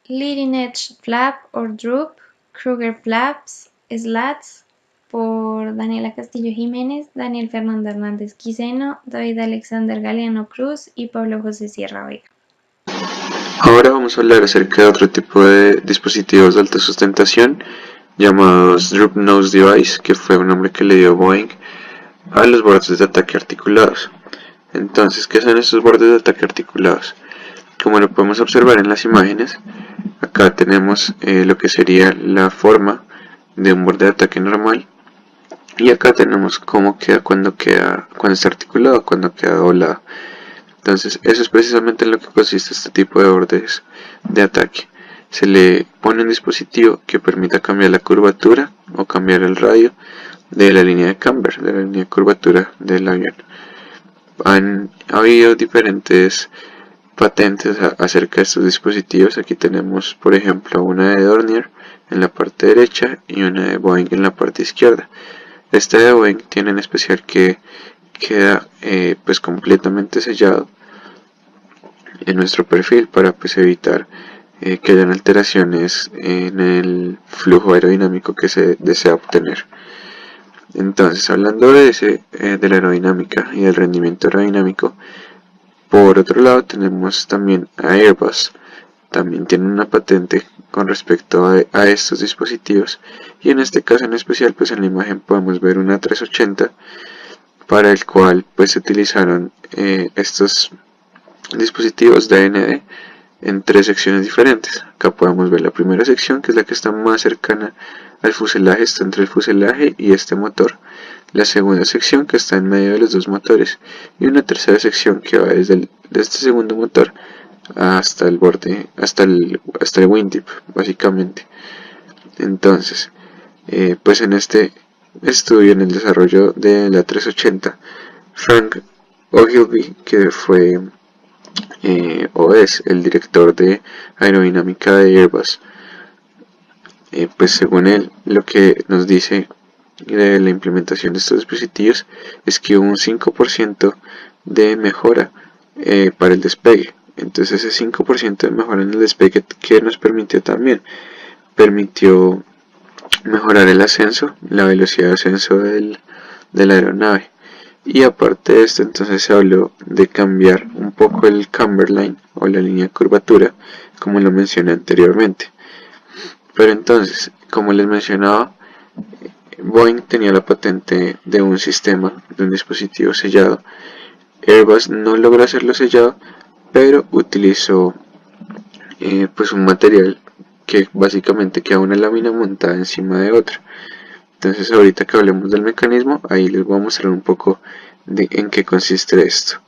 Leading Edge Flap or Droop, Kruger Flaps, Slats, por Daniela Castillo Jiménez, Daniel Fernando Hernández Quiseno, David Alexander Galeano Cruz y Pablo José Sierra Vega. Ahora vamos a hablar acerca de otro tipo de dispositivos de alta sustentación llamados Droop Nose Device, que fue un nombre que le dio Boeing a los bordes de ataque articulados. Entonces, ¿qué son estos bordes de ataque articulados? Como lo podemos observar en las imágenes, acá tenemos lo que sería la forma de un borde de ataque normal, y acá tenemos cómo queda cuando está articulado, cuando queda doblado. Entonces, eso es precisamente en lo que consiste este tipo de bordes de ataque. Se le pone un dispositivo que permita cambiar la curvatura o cambiar el radio de la línea de camber, de la línea de curvatura del avión. Han habido diferentes patentes acerca de estos dispositivos. Aquí tenemos, por ejemplo, una de Dornier en la parte derecha y una de Boeing en la parte izquierda. Esta de Boeing tiene en especial que queda pues completamente sellado en nuestro perfil para pues evitar que hayan alteraciones en el flujo aerodinámico que se desea obtener. Entonces, hablando de la aerodinámica y del rendimiento aerodinámico, por otro lado tenemos también a Airbus. También tiene una patente con respecto a estos dispositivos, y en este caso en especial pues en la imagen podemos ver una 380 para el cual pues se utilizaron estos dispositivos DND en tres secciones diferentes. Acá podemos ver la primera sección, que es la que está más cercana al fuselaje, está entre el fuselaje y este motor. La segunda sección, que está en medio de los dos motores, y una tercera sección que va desde este segundo motor hasta el borde, hasta el wingtip, básicamente. Entonces, pues en este estudio, en el desarrollo de la 380, Frank Ogilvy, que fue o es el director de aerodinámica de Airbus, pues según él, lo que nos dice de la implementación de estos dispositivos es que hubo un 5% de mejora para el despegue. Entonces ese 5% de mejora en el despegue, que nos permitió también, permitió mejorar el ascenso, la velocidad de ascenso de la aeronave. Y aparte de esto, entonces se habló de cambiar un poco el camberline o la línea de curvatura, como lo mencioné anteriormente. Pero entonces, como les mencionaba, Boeing tenía la patente de un sistema, de un dispositivo sellado. Airbus no logró hacerlo sellado, pero utilizó pues un material que básicamente queda una lámina montada encima de otra. Entonces ahorita que hablemos del mecanismo, ahí les voy a mostrar un poco de en qué consiste esto.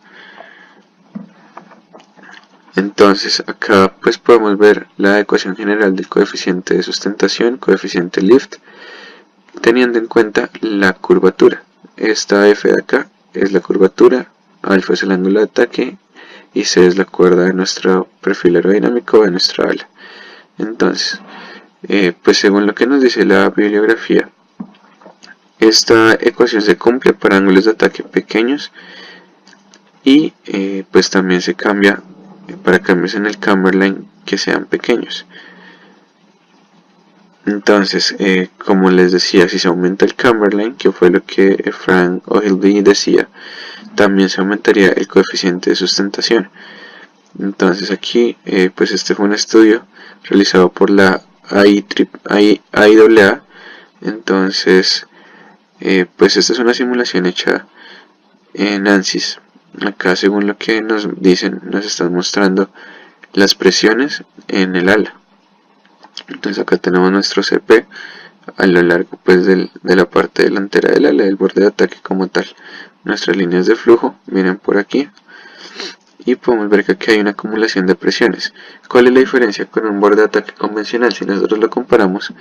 Entonces acá pues podemos ver la ecuación general del coeficiente de sustentación, coeficiente lift, teniendo en cuenta la curvatura. Esta F de acá es la curvatura, alfa es el ángulo de ataque y C es la cuerda de nuestro perfil aerodinámico de nuestra ala. Entonces, pues según lo que nos dice la bibliografía, esta ecuación se cumple para ángulos de ataque pequeños y pues también se cambia para cambios en el camberline que sean pequeños. Entonces, como les decía, si se aumenta el camberline, que fue lo que Frank Ogilvy decía, también se aumentaría el coeficiente de sustentación. Entonces aquí, pues este fue un estudio realizado por la IAA. Entonces, pues esta es una simulación hecha en ANSYS. Acá, según lo que nos dicen, nos están mostrando las presiones en el ala. Entonces acá tenemos nuestro CP a lo largo pues de la parte delantera del ala, del borde de ataque como tal. Nuestras líneas de flujo vienen por aquí y podemos ver que aquí hay una acumulación de presiones. ¿Cuál es la diferencia con un borde de ataque convencional? Si nosotros lo comparamos,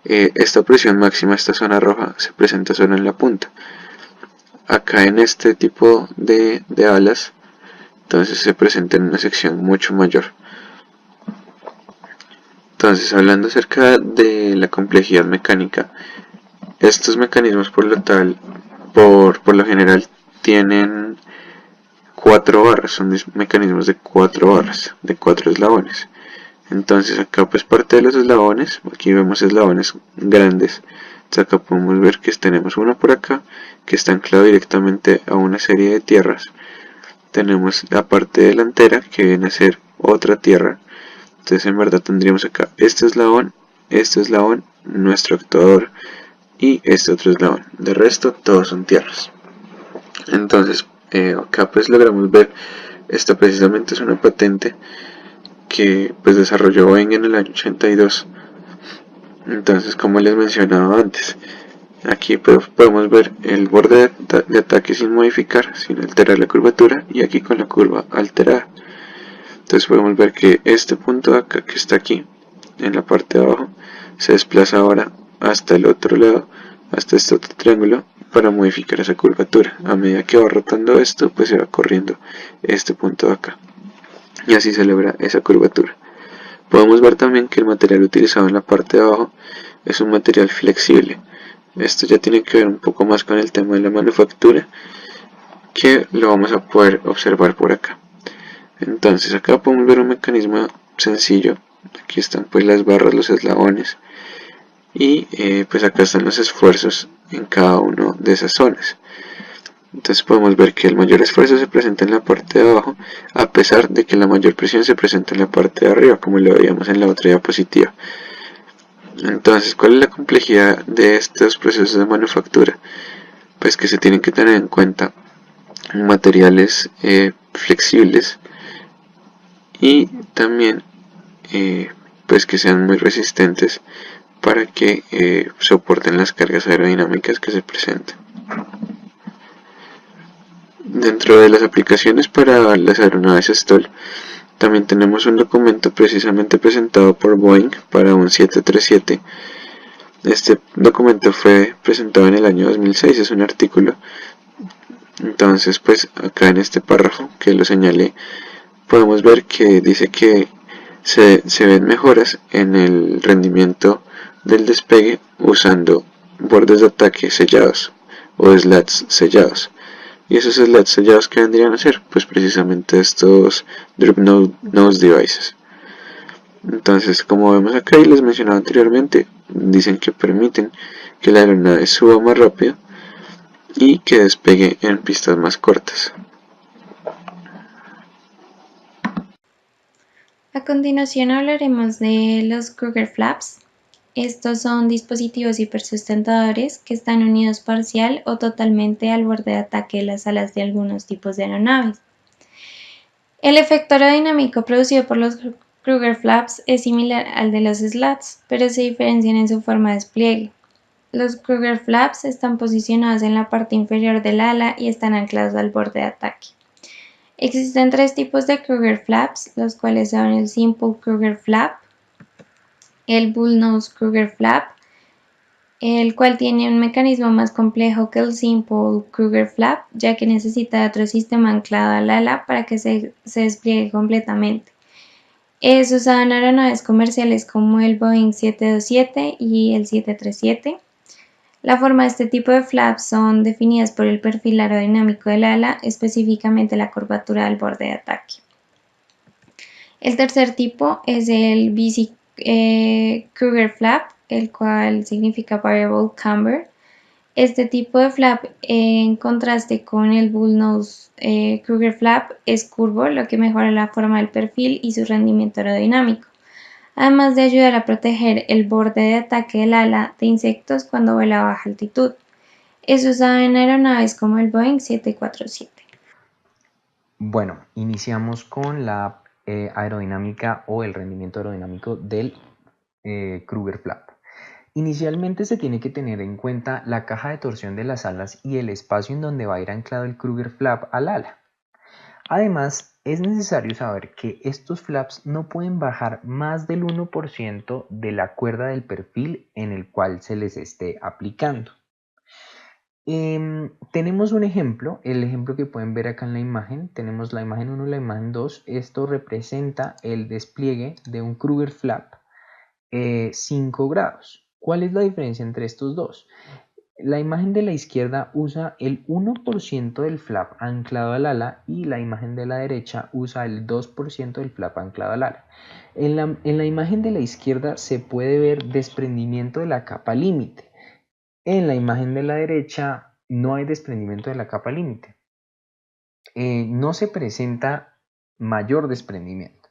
esta presión máxima, esta zona roja, se presenta solo en la punta. Acá en este tipo de alas, entonces se presenta en una sección mucho mayor. Entonces, hablando acerca de la complejidad mecánica, estos mecanismos por lo general tienen 4 barras, son mecanismos de 4 barras, de 4 eslabones. Entonces acá pues parte de los eslabones, aquí vemos eslabones grandes. Entonces acá podemos ver que tenemos uno por acá que está anclado directamente a una serie de tierras. Tenemos la parte delantera que viene a ser otra tierra. Entonces en verdad tendríamos acá este eslabón, nuestro actuador y este otro eslabón. De resto todos son tierras. Entonces acá pues logramos ver, esta precisamente es una patente que pues desarrolló Boeing en el año 82. Entonces, como les mencionaba antes, aquí podemos ver el borde de ataque sin modificar, sin alterar la curvatura, y aquí con la curva alterada. Entonces podemos ver que este punto de acá que está aquí en la parte de abajo se desplaza ahora hasta el otro lado, hasta este otro triángulo, para modificar esa curvatura. A medida que va rotando esto, pues se va corriendo este punto de acá, y así se logra esa curvatura. Podemos ver también que el material utilizado en la parte de abajo es un material flexible. Esto ya tiene que ver un poco más con el tema de la manufactura, que lo vamos a poder observar por acá. Entonces acá podemos ver un mecanismo sencillo. Aquí están pues las barras, los eslabones, y pues acá están los esfuerzos en cada una de esas zonas. Entonces podemos ver que el mayor esfuerzo se presenta en la parte de abajo, a pesar de que la mayor presión se presenta en la parte de arriba, como lo veíamos en la otra diapositiva. Entonces, ¿cuál es la complejidad de estos procesos de manufactura? Pues que se tienen que tener en cuenta materiales flexibles, y también pues que sean muy resistentes para que soporten las cargas aerodinámicas que se presenten. Dentro de las aplicaciones para las aeronaves STOL, también tenemos un documento precisamente presentado por Boeing para un 737. Este documento fue presentado en el año 2006, es un artículo. Entonces pues acá en este párrafo que lo señalé, podemos ver que dice que se ven mejoras en el rendimiento del despegue usando bordes de ataque sellados o slats sellados. Y esos slats sellados, ¿qué vendrían a ser? Pues precisamente estos Drop Nose Devices. Entonces, como vemos acá y les mencionaba anteriormente, dicen que permiten que la aeronave suba más rápido y que despegue en pistas más cortas. A continuación hablaremos de los Kruger Flaps. Estos son dispositivos hipersustentadores que están unidos parcial o totalmente al borde de ataque de las alas de algunos tipos de aeronaves. El efecto aerodinámico producido por los Kruger Flaps es similar al de los slats, pero se diferencian en su forma de despliegue. Los Kruger Flaps están posicionados en la parte inferior del ala y están anclados al borde de ataque. Existen tres tipos de Kruger Flaps, los cuales son el Simple Kruger Flap, el Bullnose Kruger Flap, el cual tiene un mecanismo más complejo que el Simple Kruger Flap, ya que necesita otro sistema anclado al ala para que se despliegue completamente. Es usado en aeronaves comerciales como el Boeing 727 y el 737. La forma de este tipo de flaps son definidas por el perfil aerodinámico del ala, específicamente la curvatura del borde de ataque. El tercer tipo es el BC Kruger Flap, el cual significa Variable Camber. Este tipo de flap, en contraste con el Bullnose Kruger Flap, es curvo, lo que mejora la forma del perfil y su rendimiento aerodinámico, además de ayudar a proteger el borde de ataque del ala de insectos cuando vuela a baja altitud. Es usado en aeronaves como el Boeing 747. Bueno, iniciamos con la aerodinámica o el rendimiento aerodinámico del Kruger Flap. Inicialmente se tiene que tener en cuenta la caja de torsión de las alas y el espacio en donde va a ir anclado el Kruger Flap al ala. Además, es necesario saber que estos flaps no pueden bajar más del 1% de la cuerda del perfil en el cual se les esté aplicando. Tenemos un ejemplo, el ejemplo que pueden ver acá en la imagen. Tenemos la imagen 1 y la imagen 2. Esto representa el despliegue de un Kruger Flap 5 grados. ¿Cuál es la diferencia entre estos dos? la imagen de la izquierda usa el 1% del flap anclado al ala y la imagen de la derecha usa el 2% del flap anclado al ala. En la imagen de la izquierda se puede ver desprendimiento de la capa límite. En la imagen de la derecha no hay desprendimiento de la capa límite. No se presenta mayor desprendimiento.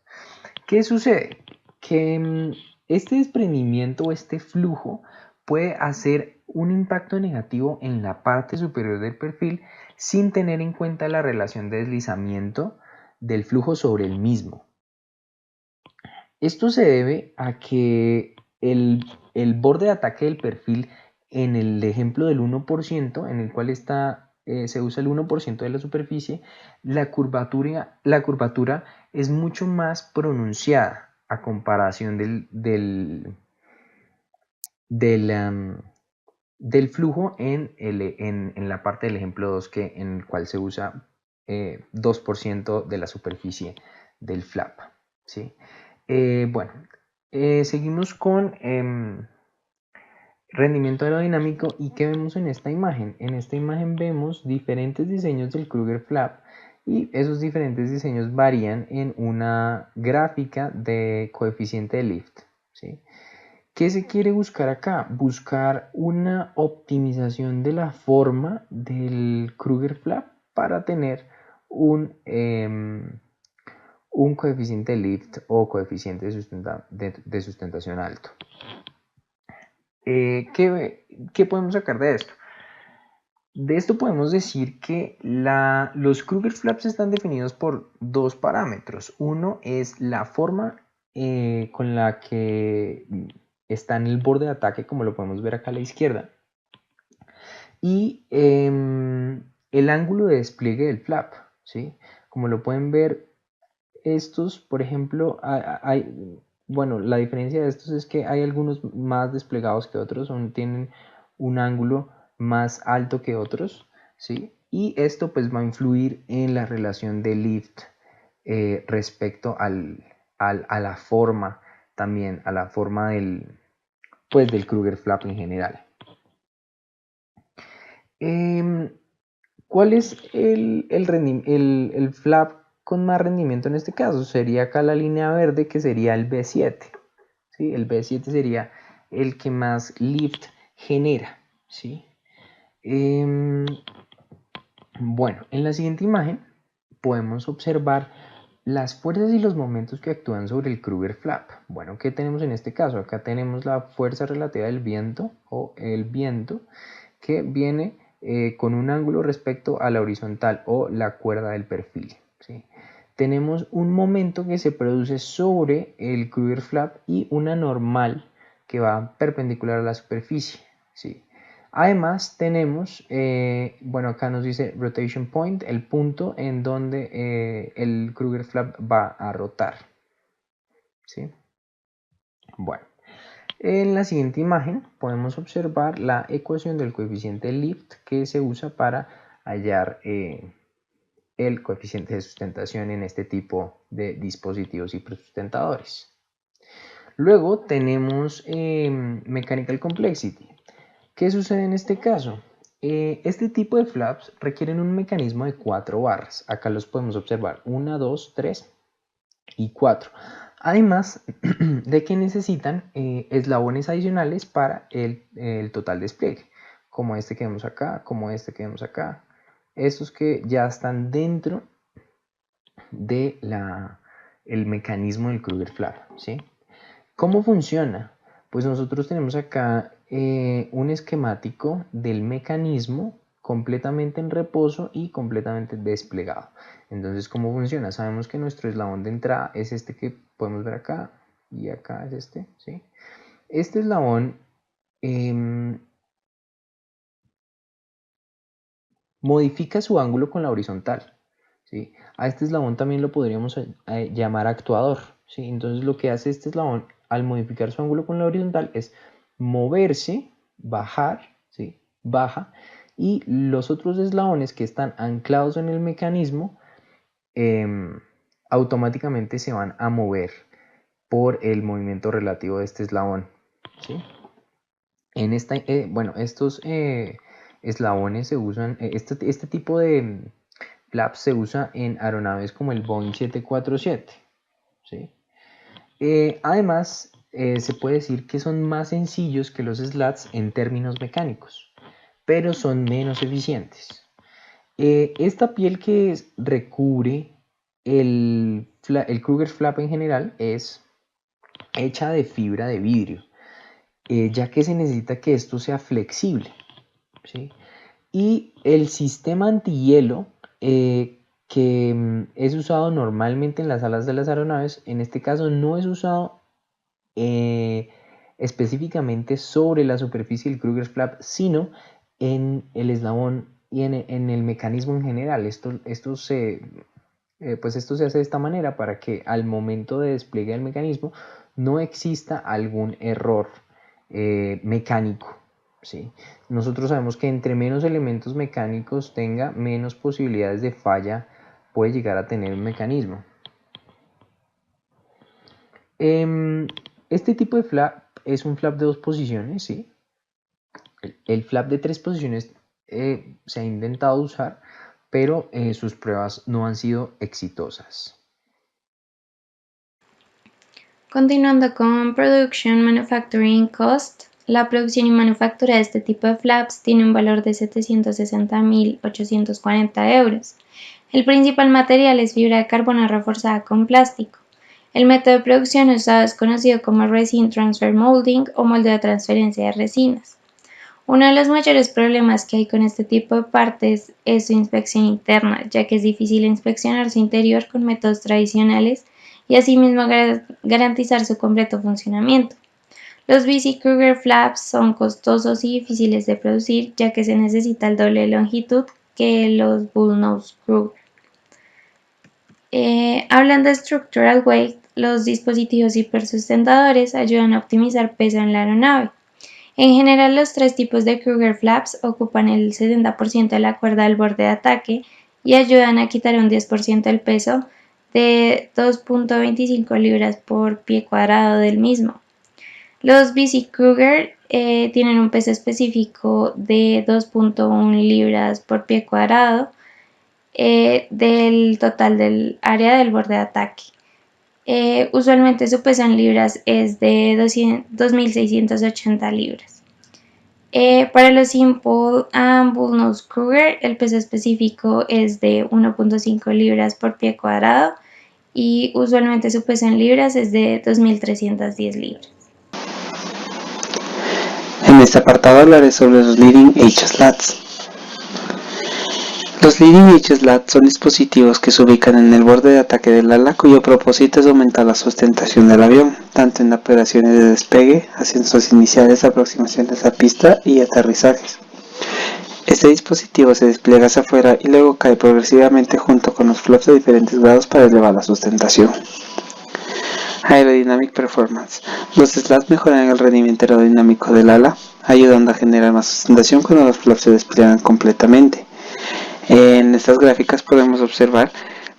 ¿Qué sucede? Que este desprendimiento o este flujo puede hacer un impacto negativo en la parte superior del perfil sin tener en cuenta la relación de deslizamiento del flujo sobre el mismo. Esto se debe a que el borde de ataque del perfil en el ejemplo del 1%, en el cual se usa el 1% de la superficie, la curvatura es mucho más pronunciada a comparación del flujo en la parte del ejemplo 2, en el cual se usa 2% de la superficie del flap, ¿sí? Bueno, seguimos con rendimiento aerodinámico. ¿Y qué vemos en esta imagen? En esta imagen vemos diferentes diseños del Kruger Flap y esos diferentes diseños varían en una gráfica de coeficiente de lift, ¿sí? ¿Qué se quiere buscar acá? Buscar una optimización de la forma del Kruger Flap para tener un coeficiente de lift o coeficiente de sustentación alto. ¿Qué podemos sacar de esto? De esto podemos decir que los Kruger Flaps están definidos por dos parámetros. Uno es la forma con la que está en el borde de ataque, como lo podemos ver acá a la izquierda, y el ángulo de despliegue del flap, ¿sí? Como lo pueden ver, estos, por ejemplo, bueno, la diferencia de estos es que hay algunos más desplegados que otros, tienen un ángulo más alto que otros, ¿sí? Y esto pues va a influir en la relación de lift respecto a la forma también, a la forma del Kruger Flap en general. ¿Cuál es el flap con más rendimiento en este caso? Sería acá la línea verde, que sería el B7, ¿sí? El B7 sería el que más lift genera, ¿sí? Bueno, en la siguiente imagen podemos observar las fuerzas y los momentos que actúan sobre el Kruger Flap. Bueno, ¿qué tenemos en este caso? Acá tenemos la fuerza relativa del viento o el viento que viene con un ángulo respecto a la horizontal o la cuerda del perfil, ¿sí? Tenemos un momento que se produce sobre el Kruger Flap y una normal que va perpendicular a la superficie, ¿sí? Además tenemos, bueno, acá nos dice rotation point, el punto en donde el Kruger Flap va a rotar, ¿sí? Bueno, en la siguiente imagen podemos observar la ecuación del coeficiente de lift que se usa para hallar el coeficiente de sustentación en este tipo de dispositivos y presustentadores. Luego tenemos mechanical complexity. ¿Qué sucede en este caso? Este tipo de flaps requieren un mecanismo de 4 barras. Acá los podemos observar: 1, 2, 3 y 4. Además de que necesitan eslabones adicionales para el total despliegue, como este que vemos acá, como este que vemos acá. Estos que ya están dentro de el mecanismo del Kruger Flap, ¿sí? ¿Cómo funciona? Pues nosotros tenemos acá un esquemático del mecanismo completamente en reposo y completamente desplegado. Entonces, ¿cómo funciona? Sabemos que nuestro eslabón de entrada es este que podemos ver acá, y acá es este, ¿sí? Este eslabón modifica su ángulo con la horizontal, ¿sí? A este eslabón también lo podríamos llamar actuador, ¿sí? Entonces lo que hace este eslabón al modificar su ángulo con la horizontal es moverse, bajar, ¿sí? Baja, y los otros eslabones que están anclados en el mecanismo automáticamente se van a mover por el movimiento relativo de este eslabón, ¿sí? Bueno, estos eslabones se usan, este tipo de flaps se usa en aeronaves como el Boeing 747, ¿sí? Además, se puede decir que son más sencillos que los slats en términos mecánicos, pero son menos eficientes. Esta piel que recubre el Kruger flap en general es hecha de fibra de vidrio, ya que se necesita que esto sea flexible, ¿sí? Y el sistema antihielo que es usado normalmente en las alas de las aeronaves, en este caso no es usado específicamente sobre la superficie del Kruger flap, sino en el eslabón y en el mecanismo en general. Esto se hace de esta manera para que al momento de despliegue del mecanismo no exista algún error mecánico, ¿sí? Nosotros sabemos que entre menos elementos mecánicos tenga, menos posibilidades de falla puede llegar a tener un mecanismo. Este tipo de flap es un flap de 2 posiciones, ¿sí? El flap de 3 posiciones se ha intentado usar, pero sus pruebas no han sido exitosas. Continuando con Production Manufacturing Cost, la producción y manufactura de este tipo de flaps tiene un valor de 760.840 euros. El principal material es fibra de carbono reforzada con plástico. El método de producción usado es conocido como Resin Transfer Molding o molde de transferencia de resinas. Uno de los mayores problemas que hay con este tipo de partes es su inspección interna, ya que es difícil inspeccionar su interior con métodos tradicionales y asimismo garantizar su completo funcionamiento. Los BC Kruger flaps son costosos y difíciles de producir, ya que se necesita el doble de longitud que los Bullnose Kruger. Hablando de Structural Weight, los dispositivos hipersustentadores ayudan a optimizar peso en la aeronave. En general, los 3 tipos de Kruger flaps ocupan el 70% de la cuerda del borde de ataque y ayudan a quitar un 10% del peso de 2.25 libras por pie cuadrado del mismo. Los BC Kruger tienen un peso específico de 2.1 libras por pie cuadrado del total del área del borde de ataque. Usualmente su peso en libras es de 2.680 libras. Para los Simple and Bullnose Kruger, el peso específico es de 1.5 libras por pie cuadrado y usualmente su peso en libras es de 2.310 libras. En este apartado hablaré sobre los Leading Edge Slats. Los Leading Edge Slats son dispositivos que se ubican en el borde de ataque del ala cuyo propósito es aumentar la sustentación del avión, tanto en operaciones de despegue, ascensos iniciales, aproximaciones a pista y aterrizajes. Este dispositivo se despliega hacia afuera y luego cae progresivamente junto con los flaps de diferentes grados para elevar la sustentación. Aerodynamic Performance. Los slats mejoran el rendimiento aerodinámico del ala, ayudando a generar más sustentación cuando los flaps se despliegan completamente. En estas gráficas podemos observar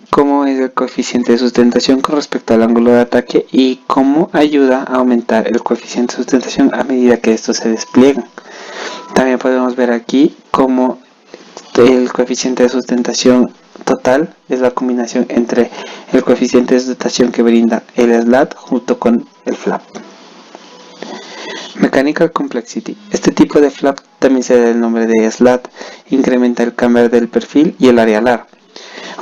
cómo es el coeficiente de sustentación con respecto al ángulo de ataque y cómo ayuda a aumentar el coeficiente de sustentación a medida que estos se despliegan. También podemos ver aquí cómo el coeficiente de sustentación total es la combinación entre el coeficiente de sustentación que brinda el slat junto con el flap. Mechanical Complexity. Este tipo de flap también se da el nombre de slat. Incrementa el camber del perfil y el área alar.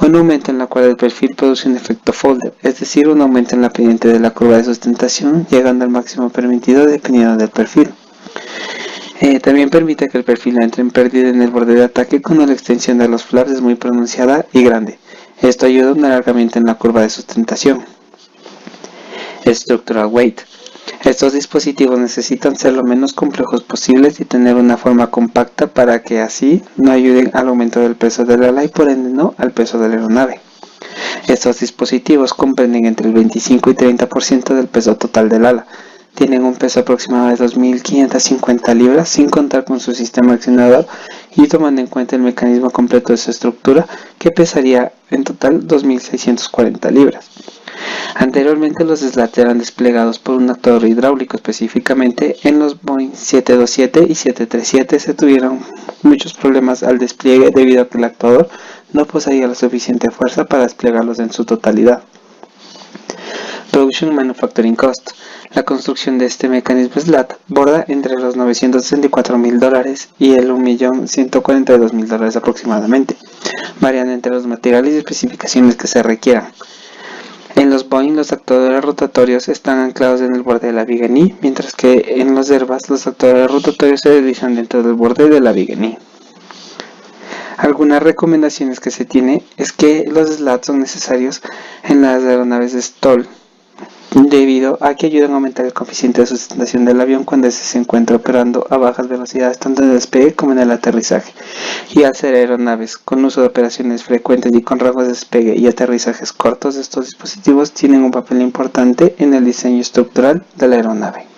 Un aumento en la cual el perfil produce un efecto folder, es decir, un aumento en la pendiente de la curva de sustentación, llegando al máximo permitido dependiendo del perfil. También permite que el perfil entre en pérdida en el borde de ataque cuando la extensión de los flaps es muy pronunciada y grande. Esto ayuda a un alargamiento en la curva de sustentación. Structural Weight. Estos dispositivos necesitan ser lo menos complejos posibles y tener una forma compacta para que así no ayuden al aumento del peso del ala y por ende no al peso de la aeronave. Estos dispositivos comprenden entre el 25 y 30% del peso total del ala. Tienen un peso aproximado de 2.550 libras sin contar con su sistema accionador y tomando en cuenta el mecanismo completo de su estructura que pesaría en total 2.640 libras. Anteriormente los slats eran desplegados por un actuador hidráulico, específicamente en los Boeing 727 y 737 se tuvieron muchos problemas al despliegue debido a que el actuador no poseía la suficiente fuerza para desplegarlos en su totalidad. Production Manufacturing Cost. La construcción de este mecanismo SLAT borda entre los $964,000 y el $1,142,000 aproximadamente, variando entre los materiales y especificaciones que se requieran. En los Boeing los actuadores rotatorios están anclados en el borde de la viga knee, mientras que en los Airbus los actuadores rotatorios se deslizan dentro del borde de la viga knee. Algunas recomendaciones que se tiene es que los slats son necesarios en las aeronaves de stall, debido a que ayudan a aumentar el coeficiente de sustentación del avión cuando se encuentra operando a bajas velocidades tanto en el despegue como en el aterrizaje, y al ser aeronaves con uso de operaciones frecuentes y con rangos de despegue y aterrizajes cortos, estos dispositivos tienen un papel importante en el diseño estructural de la aeronave.